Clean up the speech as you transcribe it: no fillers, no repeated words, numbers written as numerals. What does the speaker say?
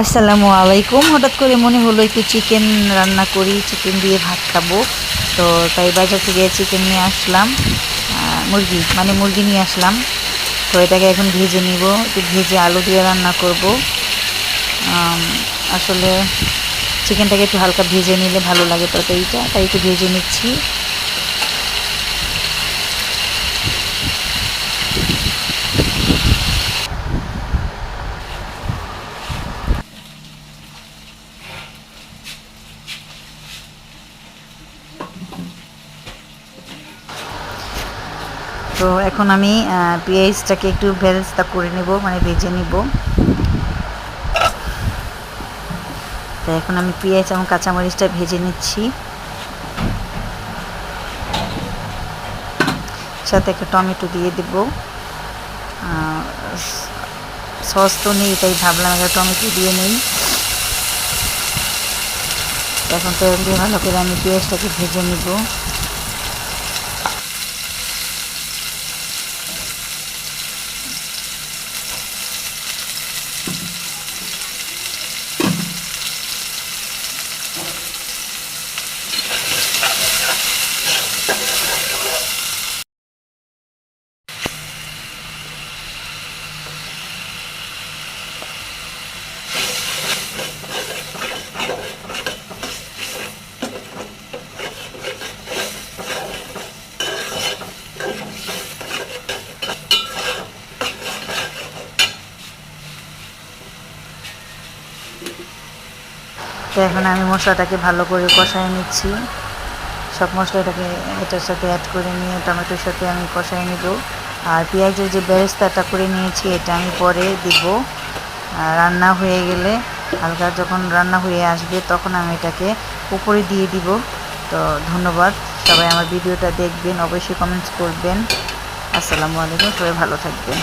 আসসালামু আলাইকুম। হঠাৎ করে মনে হলো একটু চিকেন রান্না করি, চিকেন দিয়ে ভাত খাবো। তো তাই বাজার থেকে চিকেন নিয়ে আসলাম, মুরগি নিয়ে আসলাম। তো এটাকে এখন ভেজে নিব, একটু ভেজে আলু দিয়ে রান্না করব। আসলে চিকেনটাকে একটু হালকা ভেজে নিলে ভালো লাগে তরকারিটা, তাই একটু ভেজে নিচ্ছি। তো এখন আমি পেঁয়াজটাকে একটু বেরেস্তা করে নেব, মানে ভেজে নিব। তো এখন আমি পেঁয়াজ এবং কাঁচামরিচটা ভেজে নিচ্ছি, সাথে একটা টমেটো দিয়ে দেব। সস তো নেই, তাই ভাবলাম একটা টমেটো দিয়ে নেই। এখন তেল দিয়ে ভালো করে আমি পেঁয়াজটাকে ভেজে নিব। তো এখন আমি মশলাটাকে ভালো করে কষায় নিচ্ছি। সব মশলাটাকে এটার সাথে অ্যাড করে নিয়ে টমেটোর সাথে আমি কষায় নিব। আর পেঁয়াজের যে বেরেস্তাটা করে নিয়েছি এটা আমি পরে দিব। রান্না হয়ে গেলে, হালকা যখন রান্না হয়ে আসবে তখন আমি এটাকে উপরে দিয়ে দিব। তো ধন্যবাদ, সবাই আমার ভিডিওটা দেখবেন, অবশ্যই কমেন্টস করবেন। আসসালামু আলাইকুম, সবাই ভালো থাকবেন।